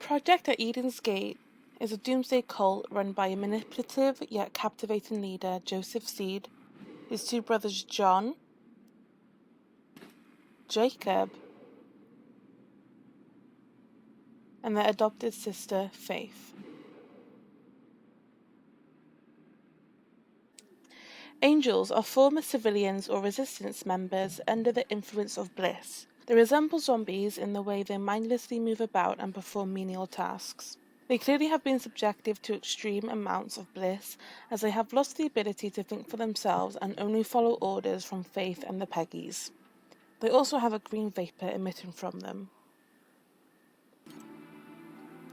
project at Eden's Gate is a doomsday cult run by a manipulative yet captivating leader, Joseph Seed, his two brothers John, Jacob, and their adopted sister, Faith. Angels are former civilians or resistance members under the influence of Bliss. They resemble zombies in the way they mindlessly move about and perform menial tasks. They clearly have been subjected to extreme amounts of bliss, as they have lost the ability to think for themselves and only follow orders from Faith and the Peggies. They also have a green vapour emitting from them.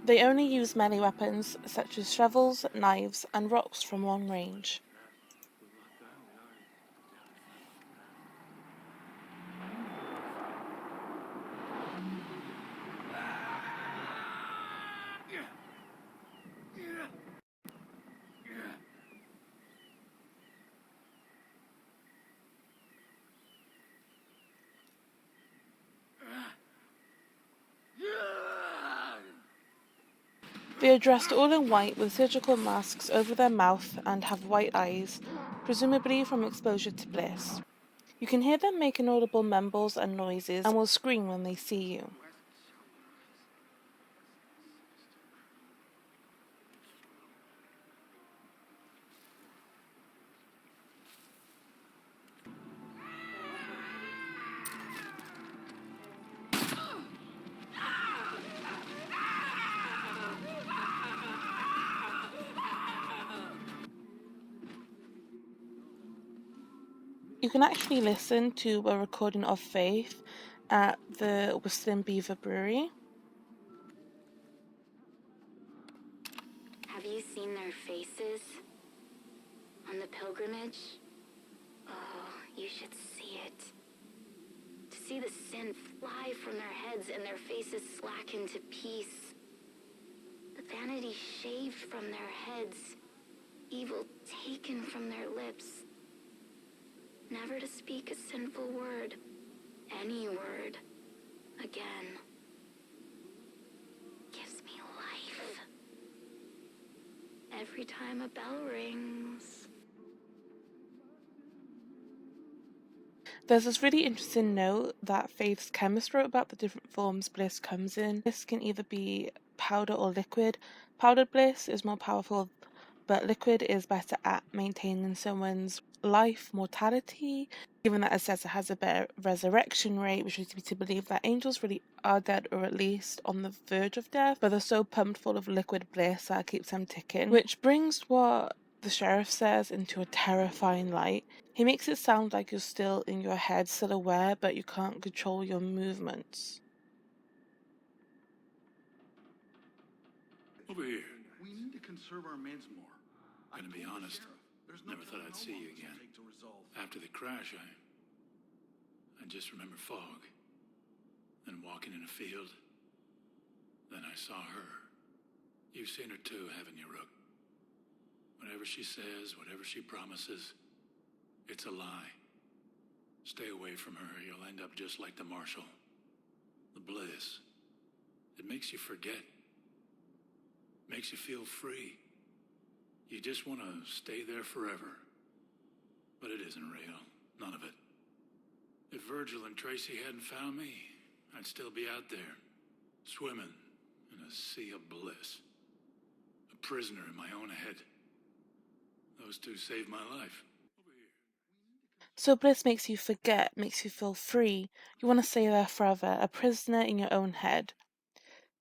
They only use melee weapons such as shovels, knives, and rocks from long range. They are dressed all in white with surgical masks over their mouth and have white eyes, presumably from exposure to bliss. You can hear them make inaudible mumbles and noises and will scream when they see you. You can actually listen to a recording of Faith at the Whistling Beaver Brewery. Have you seen their faces on the pilgrimage? Oh, you should see it. To see the sin fly from their heads and their faces slacken to peace. The vanity shaved from their heads, evil taken from their lips. Never to speak a sinful word, any word, again. Gives me life. Every time a bell rings. There's this really interesting note that Faith's chemist wrote about the different forms bliss comes in. Bliss can either be powder or liquid. Powdered bliss is more powerful, but liquid is better at maintaining someone's life, mortality, given that it says it has a better resurrection rate, which leads me to believe that angels really are dead, or at least on the verge of death, but they're so pumped full of liquid bliss that it keeps them ticking. Which brings what the sheriff says into a terrifying light. He makes it sound like you're still in your head, still aware, but you can't control your movements. Over here. We need to conserve our meds more. Gonna be honest, never thought I'd see you again. After the crash, I just remember fog. Then walking in a field. Then I saw her. You've seen her too, haven't you, Rook? Whatever she says, whatever she promises, it's a lie. Stay away from her, you'll end up just like the Marshal. The Bliss. It makes you forget. Makes you feel free. You just want to stay there forever. But it isn't real. None of it. If Virgil and Tracy hadn't found me, I'd still be out there, swimming in a sea of bliss. A prisoner in my own head. Those two saved my life. So bliss makes you forget, makes you feel free. You want to stay there forever, a prisoner in your own head.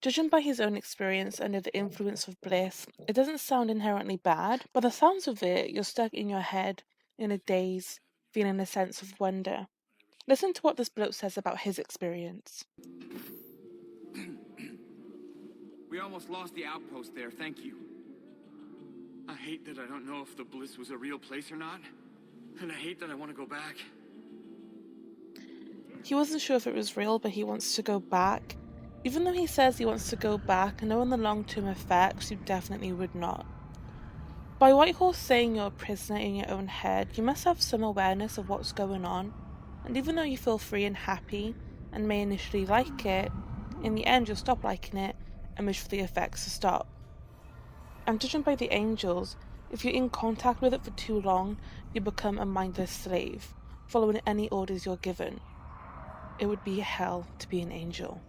Judging by his own experience under the influence of bliss, it doesn't sound inherently bad, but the sounds of it, you're stuck in your head, in a daze, feeling a sense of wonder. Listen to what this bloke says about his experience. We almost lost the outpost there, thank you. I hate that I don't know if the Bliss was a real place or not, and I hate that I want to go back. He wasn't sure if it was real, but he wants to go back. Even though he says he wants to go back, knowing the long-term effects, you definitely would not. By Whitehorse saying you're a prisoner in your own head, you must have some awareness of what's going on, and even though you feel free and happy, and may initially like it, in the end you'll stop liking it, and wish for the effects to stop. And judging by the angels, if you're in contact with it for too long, you become a mindless slave, following any orders you're given. It would be hell to be an angel.